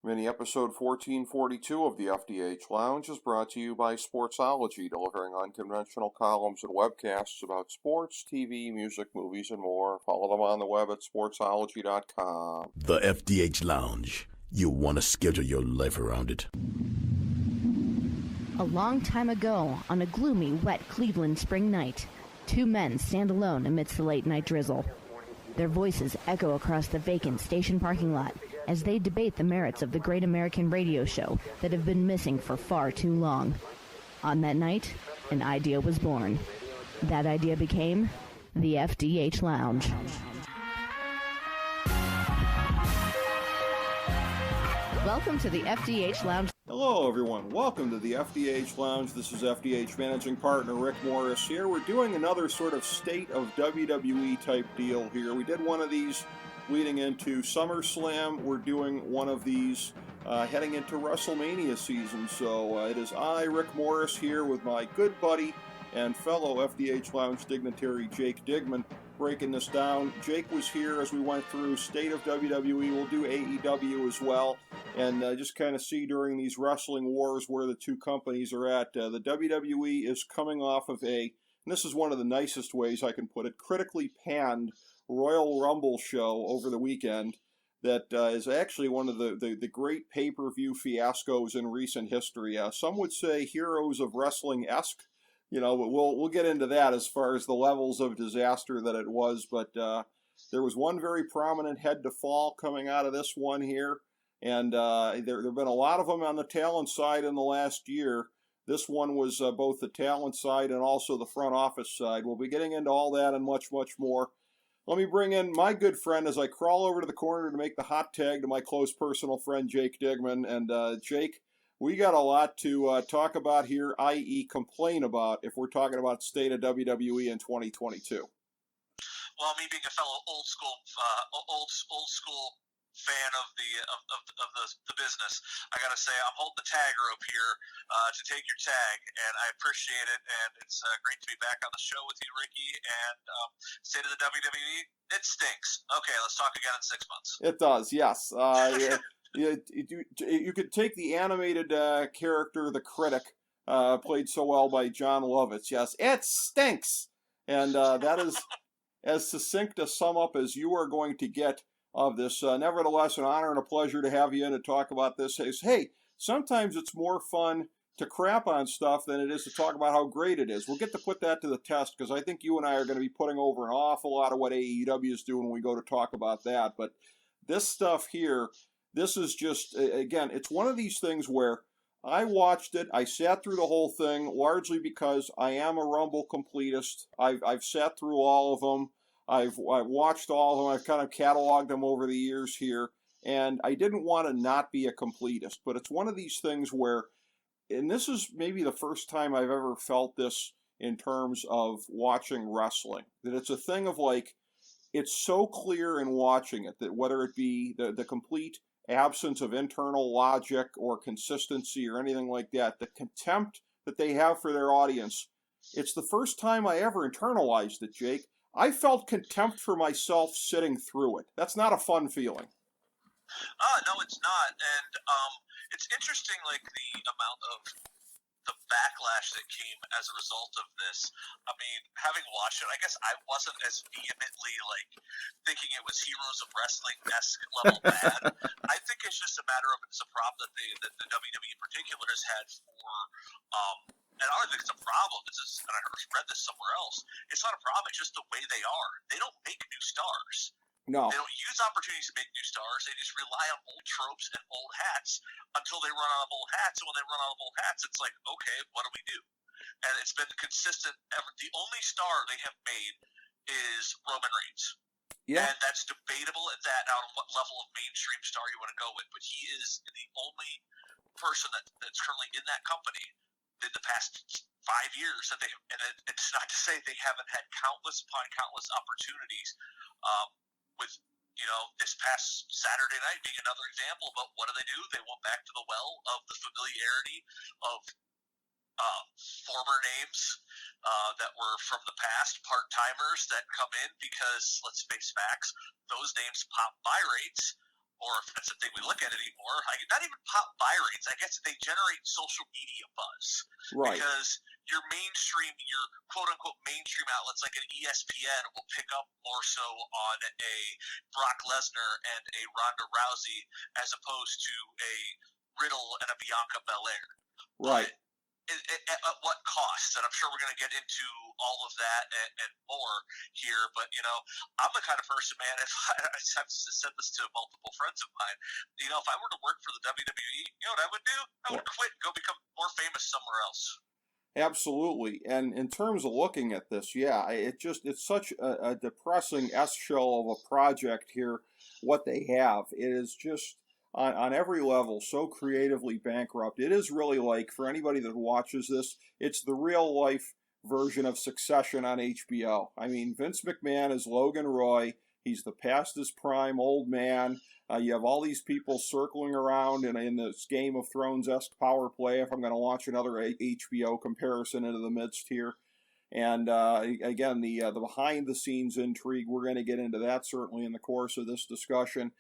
Mini episode 1442 of the FDH Lounge is brought to you by Sportsology, delivering unconventional columns and webcasts about sports, TV, music, movies, and more. Follow them on the web at sportsology.com. The FDH Lounge. You'll want to schedule your life around it. A long time ago, on a gloomy, wet Cleveland spring night, two men stand alone amidst the late-night drizzle. Their voices echo across the vacant station parking lot as they debate the merits of the great American radio show that have been missing for far too long. On that night, an idea was born. That idea became the FDH Lounge. Welcome to the FDH Lounge. Hello, everyone. Welcome to the FDH Lounge. This is FDH Managing Partner Rick Morris here. We're doing another sort of state of WWE type deal here. We did one of these leading into SummerSlam. We're doing one of these heading into WrestleMania season. So it is I, Rick Morris, here with my good buddy and fellow FDH Lounge dignitary Jake Digman, breaking this down. Jake was here as we went through State of WWE. We'll do AEW as well, and just kind of see during these wrestling wars where the two companies are at. The WWE is coming off of and this is one of the nicest ways I can put it, critically panned Royal Rumble show over the weekend that is actually one of the great pay-per-view fiascos in recent history. Some would say Heroes of Wrestling-esque, but we'll get into that as far as the levels of disaster that it was. But there was one very prominent head to fall coming out of this one here, and there have been a lot of them on the talent side in the last year. This one was both the talent side and also the front office side. We'll be getting into all that and much, much more. Let me bring in my good friend as I crawl over to the corner to make the hot tag to my close personal friend, Jake Digman. And Jake, we got a lot to talk about here, i.e. complain about, if we're talking about state of WWE in 2022. Well, me being a fellow old school fan of the business, I gotta say I'm holding the tag rope here to take your tag, and I appreciate it. And it's great to be back on the show with you, Ricky. And state of the WWE, it stinks. Okay, let's talk again in 6 months. It does, yes. You could take the animated character, the Critic, played so well by John Lovitz. Yes, it stinks, and that is as succinct a sum up as you are going to get of this. Nevertheless, an honor and a pleasure to have you in to talk about this. Hey, sometimes it's more fun to crap on stuff than it is to talk about how great it is. We'll get to put that to the test, because I think you and I are going to be putting over an awful lot of what AEW is doing when we go to talk about that. But this stuff here, this is just, again, it's one of these things where I watched it, I sat through the whole thing, largely because I am a Rumble completist. I've sat through all of them. I've watched all of them. I've kind of cataloged them over the years here, and I didn't want to not be a completist. But it's one of these things where, and this is maybe the first time I've ever felt this in terms of watching wrestling, that it's a thing of like, it's so clear in watching it that whether it be the complete absence of internal logic or consistency or anything like that, the contempt that they have for their audience, it's the first time I ever internalized it, Jake. I felt contempt for myself sitting through it. That's not a fun feeling. No, it's not. And it's interesting, like, the amount of the backlash that came as a result of this. I mean, having watched it, I guess I wasn't as vehemently, like, thinking it was Heroes of Wrestling-esque level bad. I think it's just a matter of, it's a problem that the WWE in particular has had for and I don't think it's a problem. And I read this somewhere else. It's not a problem. It's just the way they are. They don't make new stars. No. They don't use opportunities to make new stars. They just rely on old tropes and old hats until they run out of old hats. And when they run out of old hats, it's like, okay, what do we do? And it's been consistent. The only star they have made is Roman Reigns. Yeah. And that's debatable at that, out of what level of mainstream star you want to go with. But he is the only person that's currently in that company in the past 5 years that it's not to say they haven't had countless upon countless opportunities with, this past Saturday night being another example. But what do? They went back to the well of the familiarity of former names that were from the past, part-timers that come in because, let's face facts, those names pop buy rates. or if that's the thing we look at anymore, not even pop buy rates. I guess they generate social media buzz. Right. Because your quote-unquote mainstream outlets like an ESPN will pick up more so on a Brock Lesnar and a Ronda Rousey as opposed to a Riddle and a Bianca Belair. Right. But at what cost? And I'm sure we're going to get into all of that and more here. But, I'm the kind of person, man, I've said this to multiple friends of mine, if I were to work for the WWE, you know what I would do? I would quit and go become more famous somewhere else. Absolutely. And in terms of looking at this, it's such a depressing S-shell of a project here, what they have. It is just, on every level, so creatively bankrupt. It is really like, for anybody that watches this, it's the real-life version of Succession on HBO. I mean, Vince McMahon is Logan Roy. He's the past his prime old man. You have all these people circling around in this Game of Thrones-esque power play, if I'm going to launch another HBO comparison into the midst here. And again, the behind-the-scenes intrigue, we're going to get into that certainly in the course of this discussion.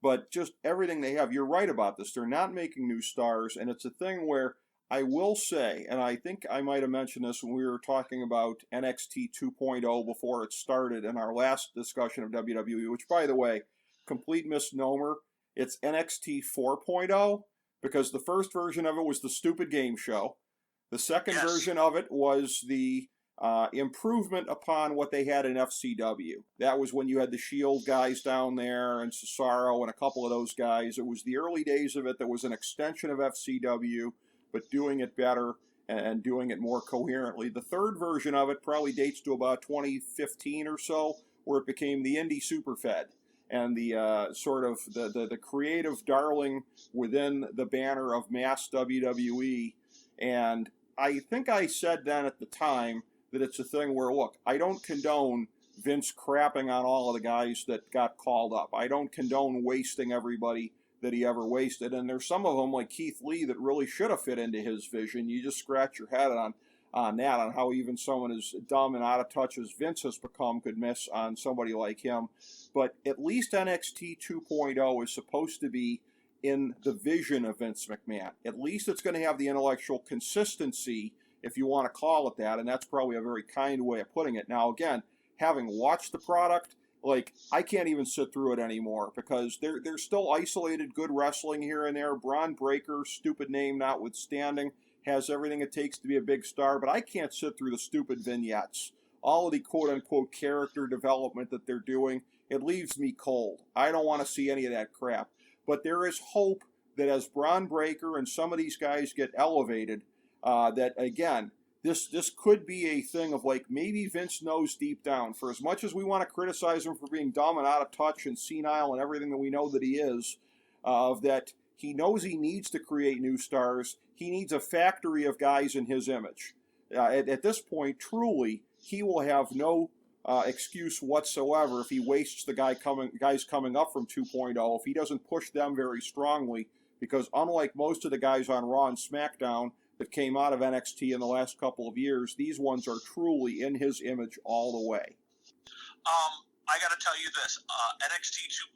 But just everything they have, you're right about this. They're not making new stars, and it's a thing where I will say, and I think I might have mentioned this when we were talking about NXT 2.0 before it started in our last discussion of WWE, which, by the way, complete misnomer. It's NXT 4.0 because the first version of it was the stupid game show. The second version of it was the improvement upon what they had in FCW. That was when you had the Shield guys down there and Cesaro and a couple of those guys. It was the early days of it that was an extension of FCW, but doing it better and doing it more coherently. The third version of it probably dates to about 2015 or so, where it became the Indie Superfed and the sort of the creative darling within the banner of mass WWE. And I think I said then at the time that it's a thing where, look, I don't condone Vince crapping on all of the guys that got called up. I don't condone wasting everybody that he ever wasted. And there's some of them, like Keith Lee, that really should have fit into his vision. You just scratch your head on that, on how even someone as dumb and out of touch as Vince has become could miss on somebody like him. But at least NXT 2.0 is supposed to be in the vision of Vince McMahon. At least it's going to have the intellectual consistency, if you want to call it that, and that's probably a very kind way of putting it. Now, again, having watched the product, I can't even sit through it anymore because there's still isolated good wrestling here and there. Braun Breaker, stupid name notwithstanding, has everything it takes to be a big star, but I can't sit through the stupid vignettes. All of the quote-unquote character development that they're doing, it leaves me cold. I don't want to see any of that crap. But there is hope that as Braun Breaker and some of these guys get elevated, that, again, this could be a thing of maybe Vince knows deep down, for as much as we want to criticize him for being dumb and out of touch and senile and everything that we know that he is, that he knows he needs to create new stars. He needs a factory of guys in his image. At this point, truly, he will have no excuse whatsoever if he wastes the guys coming up from 2.0, if he doesn't push them very strongly, because unlike most of the guys on Raw and SmackDown that came out of NXT in the last couple of years, these ones are truly in his image all the way. I got to tell you this, NXT 2.0,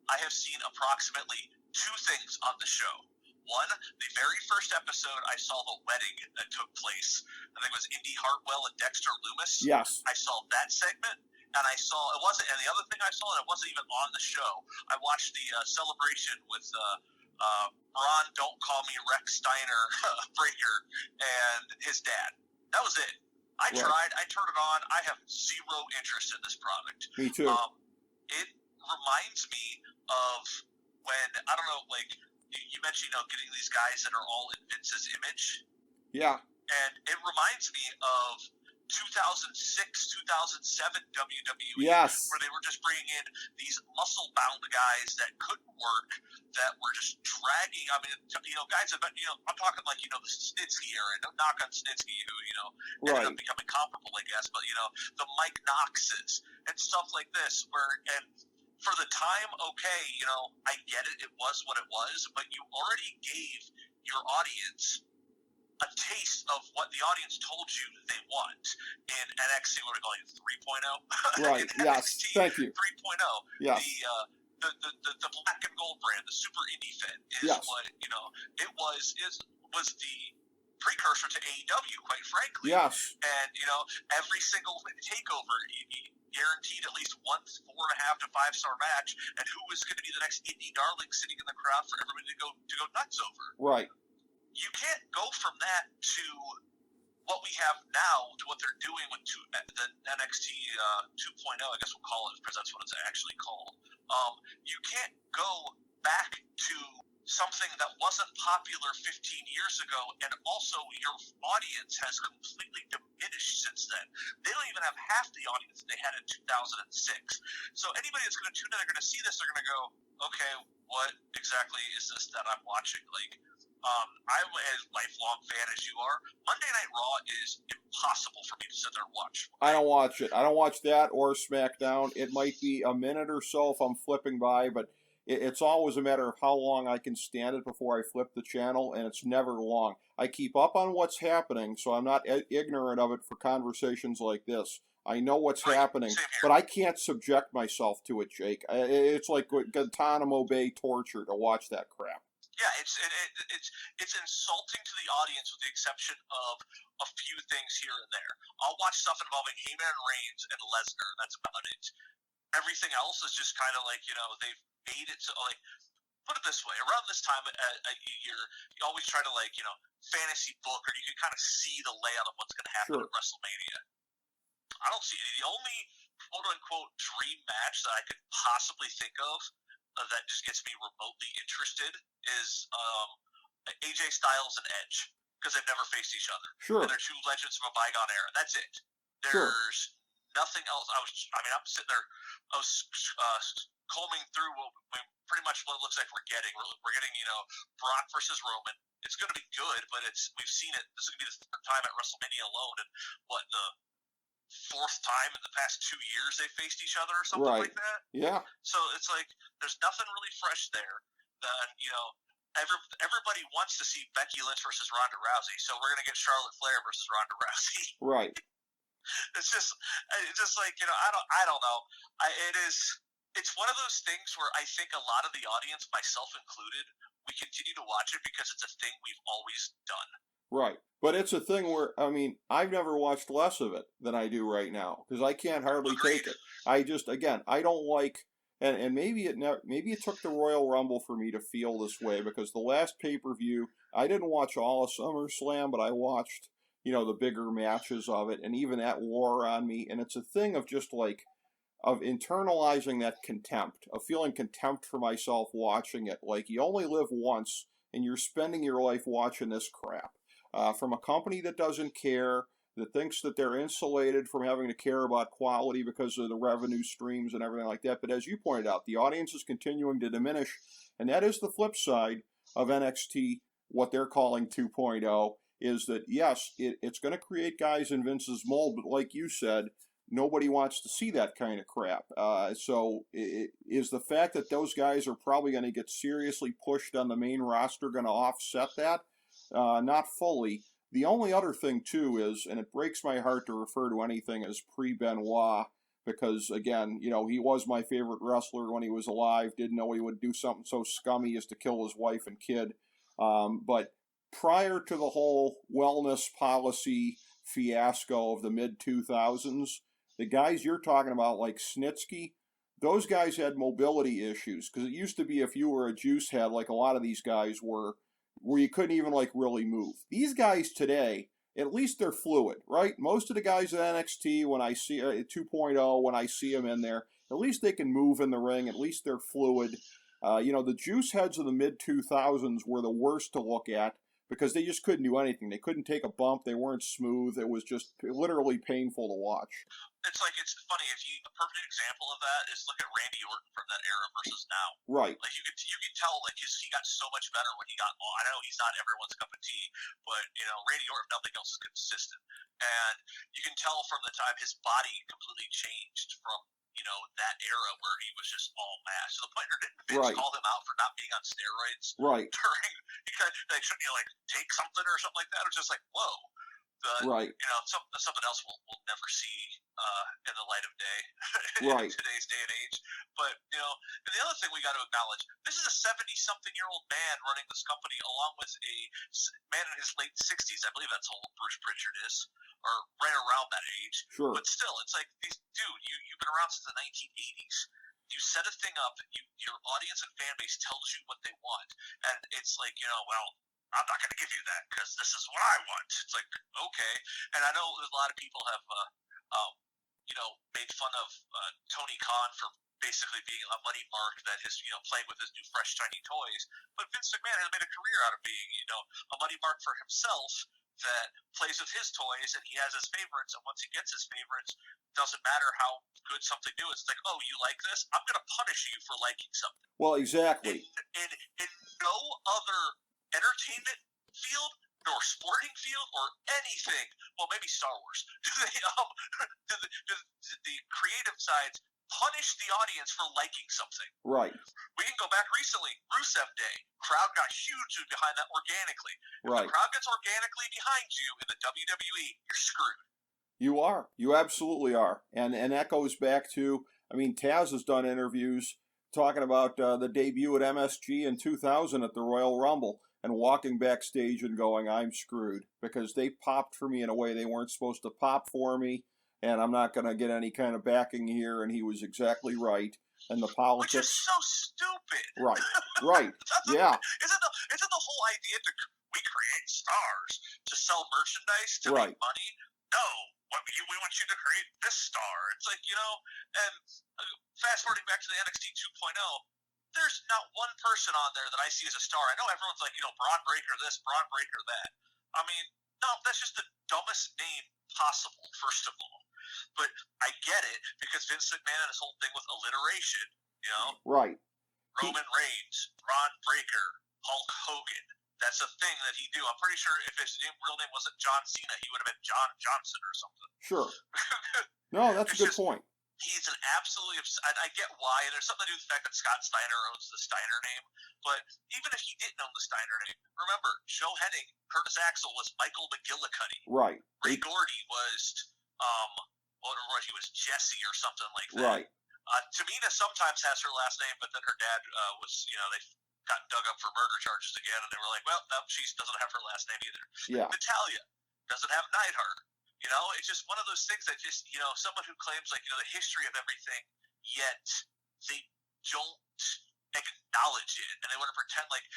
I have seen approximately two things on the show. One, the very first episode, I saw the wedding that took place. I think it was Indy Hartwell and Dexter Lumis. Yes. I saw that segment, and and the other thing I saw, and it wasn't even on the show, I watched the celebration with Braun, Don't Call Me Rex Steiner, Breaker, and his dad. That was it. I tried. I turned it on. I have zero interest in this product. Me too. It reminds me of when, I don't know, you mentioned, getting these guys that are all in Vince's image. Yeah. And it reminds me of 2006, 2007 WWE, yes, where they were just bringing in these muscle-bound guys that couldn't work, that were just dragging. I mean, guys that, I'm talking the Snitsky era. No knock on Snitsky, who, ended up becoming comparable, I guess. But, the Mike Knoxes and stuff like this, and for the time, okay, I get it. It was what it was, but you already gave your audience a taste of what the audience told you they want in NXT. What are we calling it? 3.0? Right. Yes. NXT Thank you. 3.0. Yes. the black and gold brand, the Super Indie Fed, is Yes. what was the precursor to AEW, quite frankly. Yes. And every single takeover, guaranteed at least one 4.5 to 5 star match, and who was going to be the next indie darling sitting in the crowd for everybody to go nuts over. Right. You can't go from that to what we have now to what they're doing with the NXT 2.0, I guess we'll call it, because that's what it's actually called. You can't go back to something that wasn't popular 15 years ago, and also your audience has completely diminished since then. They don't even have half the audience they had in 2006. So anybody that's going to tune in, they're going to see this, they're going to go, okay, what exactly is this that I'm watching? Like, I'm as lifelong fan as you are. Monday Night Raw is impossible for me to sit there and watch. I don't watch it. I don't watch that or SmackDown. It might be a minute or so if I'm flipping by, but it's always a matter of how long I can stand it before I flip the channel, and it's never long. I keep up on what's happening, so I'm not ignorant of it for conversations like this. I know what's happening, but I can't subject myself to it, Jake. It's like Guantanamo Bay torture to watch that crap. Yeah, it's insulting to the audience with the exception of a few things here and there. I'll watch stuff involving Heyman and Reigns and Lesnar, and that's about it. Everything else is just kind of like, they've made it so, like, put it this way, around this time a year, you always try to, like, fantasy book, or you can kind of see the layout of what's going to happen at WrestleMania. I don't see the only quote-unquote dream match that I could possibly think of that just gets me remotely interested is AJ Styles and Edge, because they've never faced each other. Sure. And they're two legends from a bygone era. That's it. There's nothing else. I'm sitting there. I was combing through pretty much what it looks like we're getting. We're getting, Brock versus Roman. It's going to be good, but we've seen it. This is going to be the third time at WrestleMania alone, and the fourth time in the past 2 years they faced each other or something like that. Yeah. So it's like there's nothing really fresh there. That everybody wants to see Becky Lynch versus Ronda Rousey, so we're gonna get Charlotte Flair versus Ronda Rousey. Right. It's just like I don't know. It's one of those things where I think a lot of the audience, myself included, we continue to watch it because it's a thing we've always done. Right. But it's a thing where, I've never watched less of it than I do right now, because I can't hardly take it. I just, again, I don't like, and maybe it took the Royal Rumble for me to feel this way, because the last pay-per-view, I didn't watch all of SummerSlam, but I watched, the bigger matches of it, and even that wore on me, and it's a thing of just like, of internalizing that contempt, of feeling contempt for myself watching it. Like, you only live once, and you're spending your life watching this crap. From a company that doesn't care, that thinks that they're insulated from having to care about quality because of the revenue streams and everything like that. But as you pointed out, the audience is continuing to diminish, and that is the flip side of NXT, what they're calling 2.0, is that, yes, it's going to create guys in Vince's mold, but like you said, nobody wants to see that kind of crap. So is the fact that those guys are probably going to get seriously pushed on the main roster going to offset that? Not fully. The only other thing, too, is, and it breaks my heart to refer to anything as pre-Benoit, because, again, he was my favorite wrestler when he was alive, didn't know he would do something so scummy as to kill his wife and kid. But prior to the whole wellness policy fiasco of the mid-2000s, the guys you're talking about, like Snitsky, those guys had mobility issues, because it used to be if you were a juice head, like a lot of these guys were, where you couldn't even, like, really move. These guys today, at least they're fluid, right? Most of the guys at NXT, when I see 2.0, when I see them in there, at least they can move in the ring. At least they're fluid. The juice heads of the mid-2000s were the worst to look at because they just couldn't do anything. They couldn't take a bump. They weren't smooth. It was just literally painful to watch. It's funny. A perfect example of that is look at Randy Orton from that era versus now. Right. Like you could tell like he got so much better when he got. Well, I know he's not everyone's cup of tea, but Randy Orton, if nothing else, is consistent, and you can tell from the time his body completely changed from that era where he was just all mass. To the point where Vince called him out for not being on steroids. Right. During, he kind of like, shouldn't you like take something or something like that? It was just like, whoa. Right. Something else we'll never see in the light of day Right. in today's day and age. But and the other thing we got to acknowledge: this is a 70-something-year-old man running this company, along with a man in his late 60s. I believe that's how old Bruce Pritchard is, or right around that age. Sure. But still, it's like, dude, you've been around since the 1980s. You set a thing up, your audience and fan base tells you what they want, and it's like, well, I'm not going to give you that because this is what I want. It's like, okay. And I know a lot of people have, made fun of Tony Khan for basically being a money mark that is, playing with his new fresh shiny toys. But Vince McMahon has made a career out of being, a money mark for himself that plays with his toys, and he has his favorites. And once he gets his favorites, doesn't matter how good something new is. It's like, oh, you like this? I'm going to punish you for liking something. Well, exactly. In no other entertainment field nor sporting field or anything, well, maybe Star Wars, do the creative sides punish the audience for liking something. Right. We can go back recently, Rusev Day. Crowd got huge behind that organically. Right. If the crowd gets organically behind you in the WWE, you're screwed. You are. You absolutely are. And that goes back to, Taz has done interviews talking about the debut at MSG in 2000 at the Royal Rumble and walking backstage and going, I'm screwed because they popped for me in a way they weren't supposed to pop for me, and I'm not going to get any kind of backing here, and he was exactly right. And the politics... Which is so stupid. Right. Yeah. Isn't the whole idea we create stars to sell merchandise to right. make money? No. We want you to create this star. It's like, and fast forwarding back to the NXT 2.0, there's not one person on there that I see as a star. I know everyone's like, Braun Breaker this, Braun Breaker that. No, that's just the dumbest name possible, first of all. But I get it, because Vince McMahon and his whole thing with alliteration, Right. Roman Reigns, Braun Breaker, Hulk Hogan. That's a thing that he do. I'm pretty sure if his real name wasn't John Cena, he would have been John Johnson or something. Sure. No, that's a good point. He's an absolutely, and I get why, and there's something to do with the fact that Scott Steiner owns the Steiner name, but even if he didn't own the Steiner name, remember, Joe Hennig, Curtis Axel was Michael McGillicuddy. Right. Ray Gordy was, he was Jesse or something like that. Right. Tamina sometimes has her last name, but then her dad was, they got dug up for murder charges again, and they were like, well, no, she doesn't have her last name either. Yeah. Natalia doesn't have Neidhart. It's just one of those things that just, someone who claims, like, the history of everything, yet they don't acknowledge it. And they want to pretend like,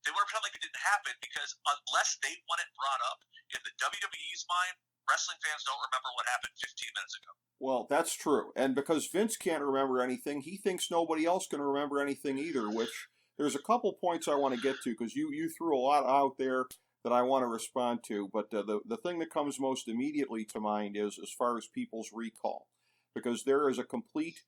they want to pretend like it didn't happen, because unless they want it brought up in the WWE's mind, wrestling fans don't remember what happened 15 minutes ago. Well, that's true. And because Vince can't remember anything, he thinks nobody else can remember anything either, which there's a couple points I want to get to, because you threw a lot out there that I want to respond to, but the thing that comes most immediately to mind is as far as people's recall, because there is a complete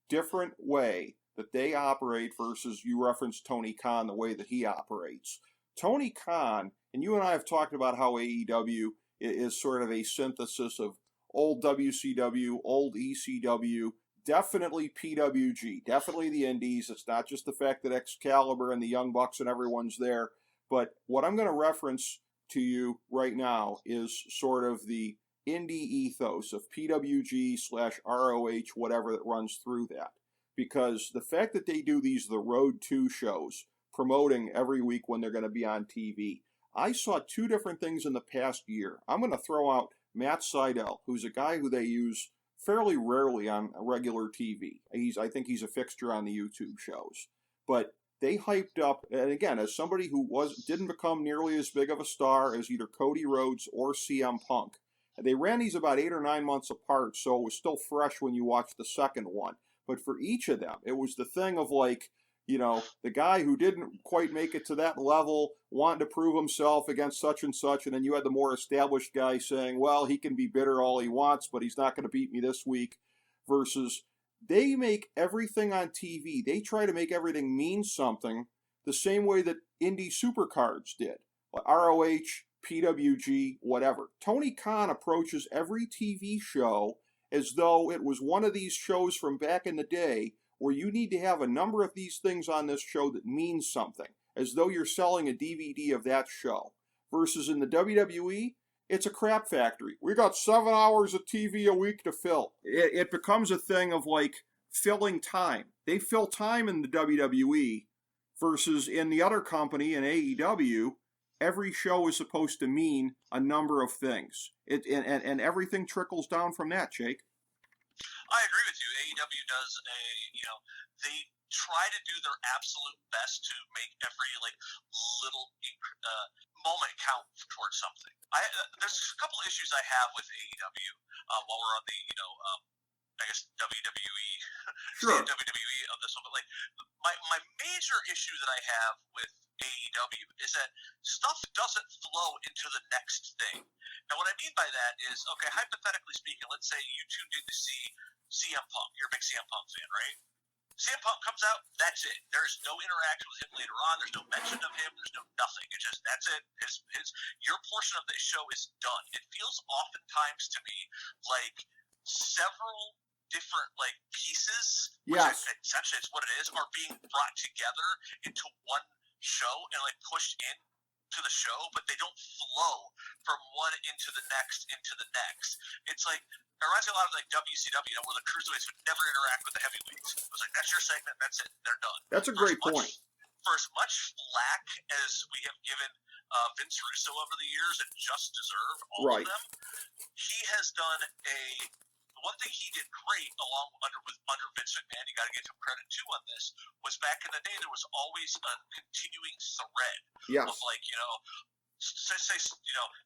different way that they operate versus, you referenced Tony Khan, the way that he operates. Tony Khan, and you and I have talked about how AEW is sort of a synthesis of old WCW, old ECW, definitely PWG, definitely the Indies. It's not just the fact that Excalibur and the Young Bucks and everyone's there. But what I'm going to reference to you right now is sort of the indie ethos of PWG/ROH, whatever that runs through that. Because the fact that they do the Road 2 shows, promoting every week when they're going to be on TV, I saw two different things in the past year. I'm going to throw out Matt Seidel, who's a guy who they use fairly rarely on regular TV. I think he's a fixture on the YouTube shows. But they hyped up, and again, as somebody who didn't become nearly as big of a star as either Cody Rhodes or CM Punk, they ran these about 8 or 9 months apart, so it was still fresh when you watched the second one. But for each of them, it was the thing of like, the guy who didn't quite make it to that level wanted to prove himself against such and such, and then you had the more established guy saying, well, he can be bitter all he wants, but he's not going to beat me this week, versus they make everything on TV, they try to make everything mean something the same way that indie supercards did. ROH, PWG, whatever. Tony Khan approaches every TV show as though it was one of these shows from back in the day where you need to have a number of these things on this show that means something, as though you're selling a DVD of that show. Versus in the WWE, it's a crap factory. We got 7 hours of TV a week to fill. It becomes a thing of like filling time. They fill time in the WWE versus in the other company in AEW. Every show is supposed to mean a number of things. And everything trickles down from that, Jake. I agree with you. AEW does they try to do their absolute best to make every little moment count towards something. There's a couple of issues I have with AEW while we're on the I guess WWE, sure. WWE of this one, but my major issue that I have with AEW is that stuff doesn't flow into the next thing. And what I mean by that is, okay, hypothetically speaking, let's say you tuned in to see CM Punk. You're a big CM Punk fan, right? CM Punk comes out, that's it. There's no interaction with him later on. There's no mention of him. There's no nothing. It's just, that's it. Your portion of the show is done. It feels oftentimes to me like several different pieces, yes, which essentially it's what it is, are being brought together into one show and pushed in to the show, but they don't flow from one into the next. It's it reminds me a lot of WCW, where the cruiserweights would never interact with the heavyweights. It was that's your segment, that's it, they're done. That's a great point. For as much flack as we have given Vince Russo over the years, and just deserve all of them, he has done one thing he did great under Vince McMahon, you got to give him credit too on this, was back in the day there was always a continuing thread of say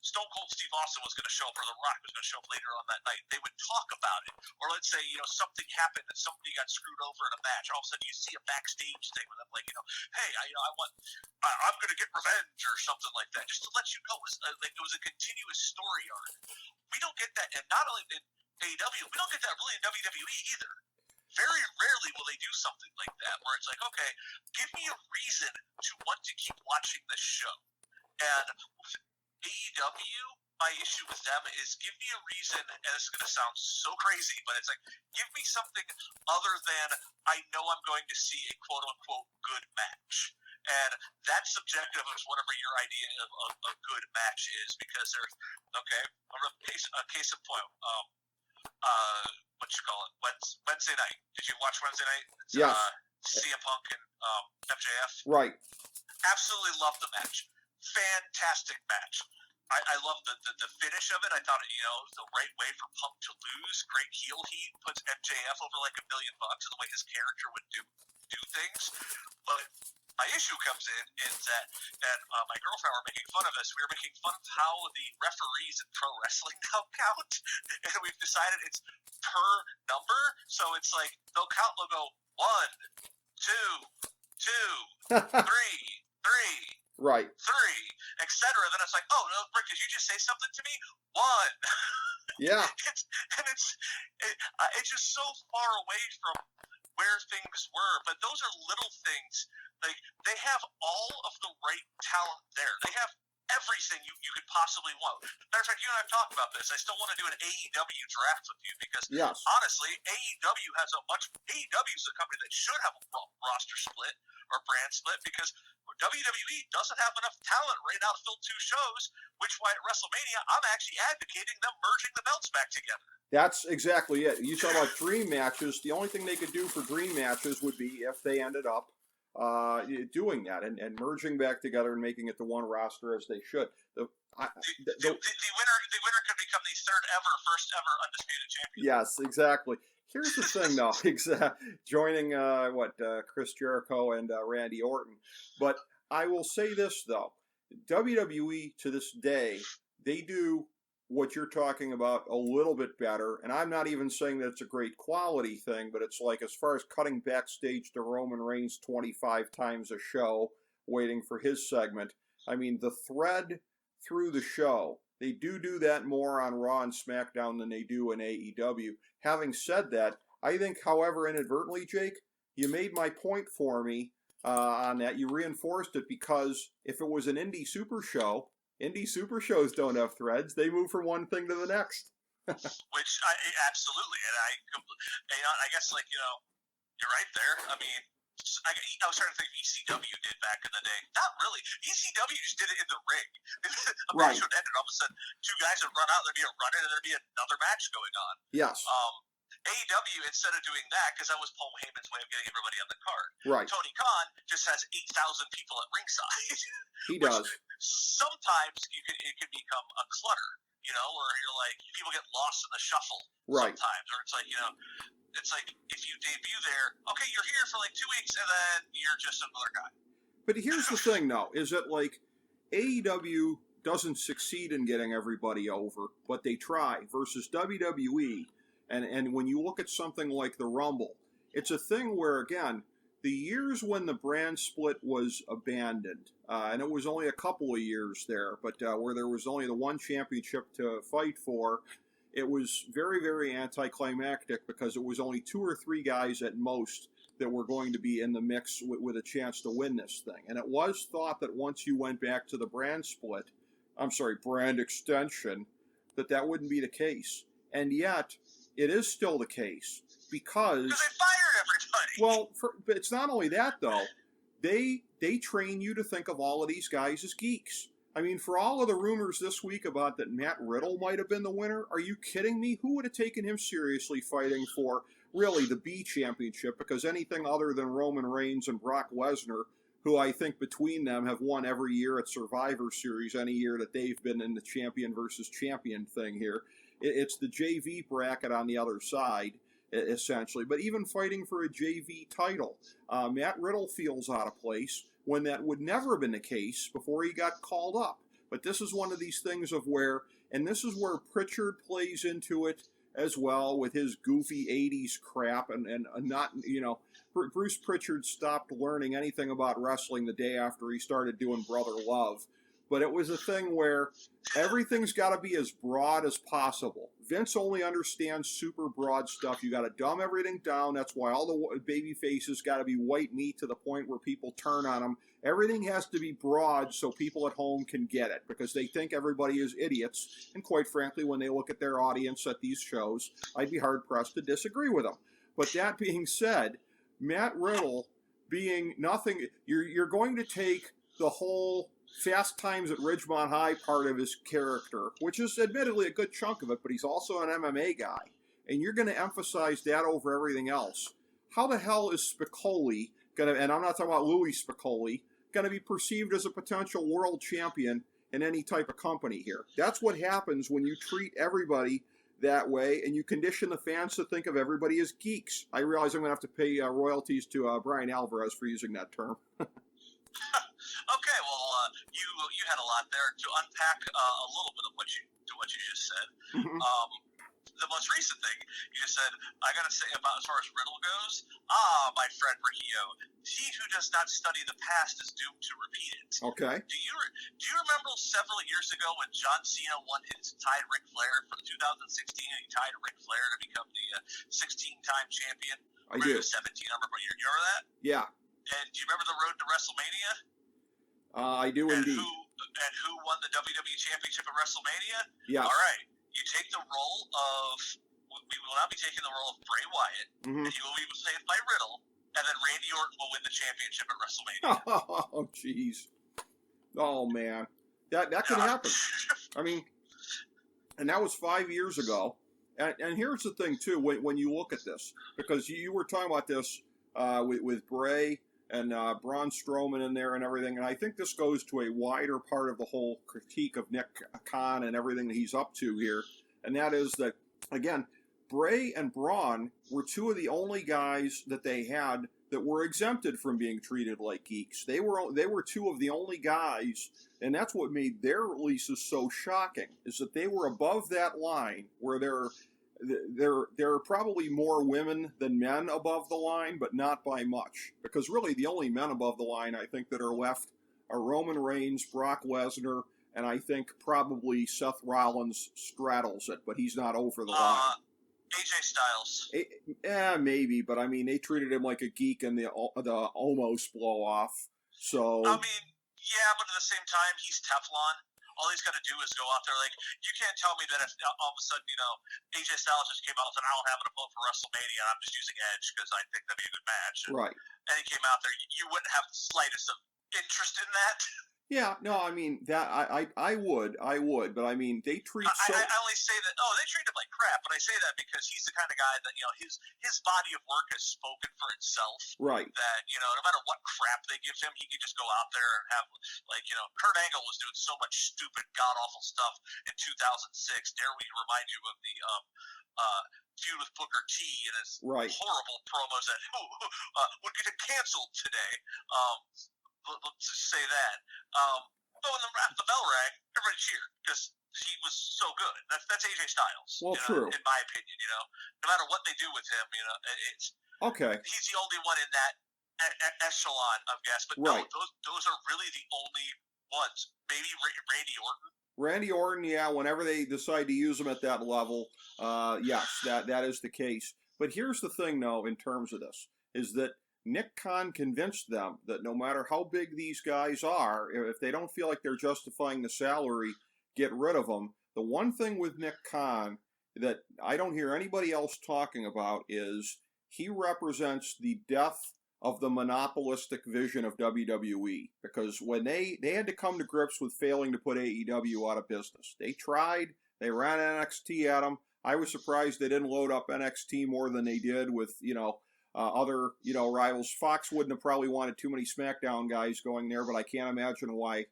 Stone Cold Steve Austin was going to show up, or The Rock was going to show up later on that night. They would talk about it, or let's say something happened and somebody got screwed over in a match. All of a sudden you see a backstage thing with them hey, I'm going to get revenge or something like that, just to let you know it was a continuous story arc. We don't get that, and not only in AEW, we don't get that really in WWE either. Very rarely will they do something like that, where it's okay, give me a reason to want to keep watching this show. And with AEW, my issue with them is give me a reason, and this is going to sound so crazy, but it's give me something other than I know I'm going to see a quote-unquote good match. And that's subjective as whatever your idea of a good match is, because there's, okay, I'm going to case in point. What you call it? Wednesday night. Did you watch Wednesday night? It's, yes. CM Punk and MJF. Right. Absolutely loved the match. Fantastic match. I love the finish of it. I thought the right way for Punk to lose. Great heel heat, puts MJF over $1 million, and the way his character would do things. But my issue comes in is that, and my girlfriend were making fun of us. We were making fun of how the referees in pro wrestling now count, and we've decided it's per number. So it's they'll count. They'll go 1, 2, 2, 3, 3. Right. 3, etc. Then it's oh no, Rick, did you just say something to me? 1. Yeah. It's just so far away from where things were. But those are little things. They have all of the right talent there. They have everything you could possibly want. Matter of fact, you and I have talked about this. I still want to do an AEW draft with you because, honestly, AEW is a company that should have a roster split or brand split, because WWE doesn't have enough talent right now to fill 2 shows, which why at WrestleMania I'm actually advocating them merging the belts back together. That's exactly it. You talk about dream matches. The only thing they could do for dream matches would be if they ended up doing that and merging back together and making it the one roster as they should. The winner could become the first ever undisputed champion. Yes, exactly. Here's the thing, though, joining Chris Jericho and Randy Orton. But I will say this, though, WWE to this day, they do what you're talking about a little bit better, and I'm not even saying that it's a great quality thing, but it's as far as cutting backstage to Roman Reigns 25 times a show, waiting for his segment. I mean, the thread through the show, they do that more on Raw and SmackDown than they do in AEW. Having said that, I think, however, inadvertently, Jake, you made my point for me on that. You reinforced it, because if it was an indie super show, indie super shows don't have threads. They move from one thing to the next. Which absolutely, and I guess you're right there. I mean, I was trying to think of ECW did back in the day. Not really. ECW just did it in the ring. A match would end, and all of a sudden, two guys would run out, there'd be a run-in, and there'd be another match going on. Yes. AEW, instead of doing that, because that was Paul Heyman's way of getting everybody on the card, Right. Tony Khan just has 8,000 people at ringside. He does. Sometimes it can become a clutter, where you're like, people get lost in the shuffle sometimes, or it's like, it's like if you debut there, okay, you're here for like 2 weeks, and then you're just another guy. But here's the thing, though, is that like AEW doesn't succeed in getting everybody over, but they try, versus WWE. And when you look at something like the Rumble, it's a thing where, again, the years when the brand split was abandoned, and it was only a couple of years there, but where there was only the one championship to fight for, it was very, very anticlimactic because it was only 2 or 3 guys at most that were going to be in the mix with a chance to win this thing. And it was thought that once you went back to the brand extension, that wouldn't be the case. And yet, it is still the case because they fired everybody. Well, but it's not only that though. They train you to think of all of these guys as geeks. I mean, for all of the rumors this week about that Matt Riddle might have been the winner, are you kidding me? Who would have taken him seriously fighting for really the B championship? Because anything other than Roman Reigns and Brock Lesnar, who I think between them have won every year at Survivor Series, any year that they've been in the champion versus champion thing here. It's the JV bracket on the other side, essentially. But even fighting for a JV title, Matt Riddle feels out of place when that would never have been the case before he got called up. But this is one of these things of where, and this is where Pritchard plays into it as well with his goofy 80s crap and not, Bruce Pritchard stopped learning anything about wrestling the day after he started doing Brother Love. But it was a thing where everything's got to be as broad as possible. Vince only understands super broad stuff. You got to dumb everything down. That's why all the baby faces got to be white meat to the point where people turn on them. Everything has to be broad so people at home can get it because they think everybody is idiots. And quite frankly, when they look at their audience at these shows, I'd be hard-pressed to disagree with them. But that being said, Matt Riddle being nothing, you're going to take the whole Fast Times at Ridgemont High part of his character, which is admittedly a good chunk of it, but he's also an MMA guy, and you're going to emphasize that over everything else. How the hell is Spicoli going to, and I'm not talking about Louis Spicoli, going to be perceived as a potential world champion in any type of company here? That's what happens when you treat everybody that way, and you condition the fans to think of everybody as geeks. I realize I'm going to have to pay royalties to Brian Alvarez for using that term. Okay, well, you had a lot there to unpack a little bit of what you just said. Mm-hmm. The most recent thing you just said, I got to say about as far as Riddle goes, my friend Riccio, he who does not study the past is doomed to repeat it. Okay. Do you remember several years ago when John Cena tied Ric Flair from 2016, and he tied Ric Flair to become the 16-time champion? I do. 17 number, but you remember that? Yeah. And do you remember the road to WrestleMania? I do indeed. And who won the WWE Championship at WrestleMania? Yeah. All right. You take the role of, we will not be taking the role of Bray Wyatt, and he will be saved by Riddle, and then Randy Orton will win the championship at WrestleMania. Oh, jeez. Oh, man. That could happen. I mean, and that was 5 years ago. And here's the thing, too, when you look at this, because you were talking about this with Bray and Braun Strowman in there and everything, and I think this goes to a wider part of the whole critique of Nick Khan and everything that he's up to here, and that is that, again, Bray and Braun were 2 of the only guys that they had that were exempted from being treated like geeks. They were 2 of the only guys, and that's what made their releases so shocking, is that they were above that line where there are probably more women than men above the line, but not by much. Because really the only men above the line I think that are left are Roman Reigns, Brock Lesnar, and I think probably Seth Rollins straddles it, but he's not over the line. AJ Styles. Maybe, but I mean, they treated him like a geek in the Omos blow-off, so... I mean, yeah, but at the same time, he's Teflon. all he's got to do is go out there. Like, you can't tell me that if all of a sudden, AJ Styles just came out and said, I don't have an opponent for WrestleMania, and I'm just using Edge because I think that'd be a good match. And he came out there, you wouldn't have the slightest of interest in that. Yeah, no, I mean that I would, but I mean they treat. I only say that. Oh, they treat him like crap, but I say that because he's the kind of guy that his body of work has spoken for itself. Right. That no matter what crap they give him, he can just go out there and have Kurt Angle was doing so much stupid, god awful stuff in 2006. Dare we remind you of the feud with Booker T and his horrible promos that would get canceled today. Let's just say that. But when the bell rang, everybody cheered because he was so good. That's AJ Styles. Well, true. In my opinion, no matter what they do with him, it's okay. He's the only one in that echelon of guests. But no, those are really the only ones. Maybe Randy Orton. Randy Orton, yeah. Whenever they decide to use him at that level, yes, that is the case. But here's the thing, though, in terms of this, is that Nick Khan convinced them that no matter how big these guys are, if they don't feel like they're justifying the salary, get rid of them. The one thing with Nick Khan that I don't hear anybody else talking about is he represents the death of the monopolistic vision of WWE. Because when they had to come to grips with failing to put AEW out of business. They tried, they ran NXT at them. I was surprised they didn't load up NXT more than they did with, other, rivals. Fox wouldn't have probably wanted too many SmackDown guys going there, but I can't imagine why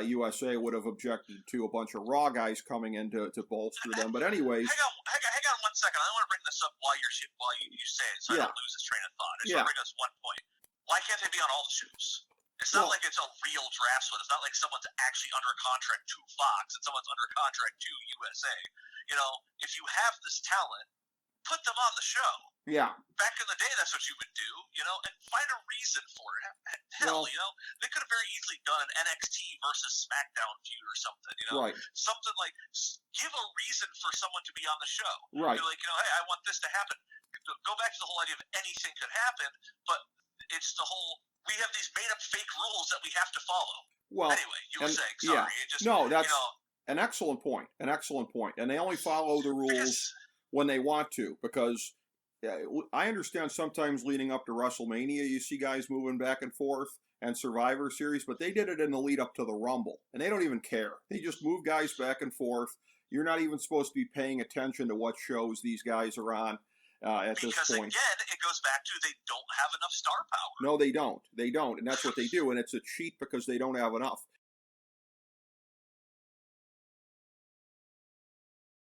USA would have objected to a bunch of Raw guys coming in to bolster them. But anyways, hang on 1 second. I want to bring this up while you say it, so I don't lose this train of thought. I just want to bring us one point. Why can't they be on all the shows? It's not like it's a real draft split. It's not like someone's actually under contract to Fox and someone's under contract to USA. If you have this talent, put them on the show. Yeah. Back in the day, that's what you would do, and find a reason for it. Hell, they could have very easily done an NXT versus SmackDown feud or something, Right. Something like, give a reason for someone to be on the show. Right. You're like, hey, I want this to happen. Go back to the whole idea of anything could happen, but it's the whole, we have these made-up fake rules that we have to follow. Well, anyway, you were saying, sorry. Yeah. No, that's an excellent point. And they only follow the rules when they want to, because I understand sometimes leading up to WrestleMania, you see guys moving back and forth and Survivor Series, but they did it in the lead up to the Rumble, and they don't even care. They just move guys back and forth. You're not even supposed to be paying attention to what shows these guys are on at this point. Because again, it goes back to they don't have enough star power. No, they don't. They don't, and that's what they do, and it's a cheat because they don't have enough.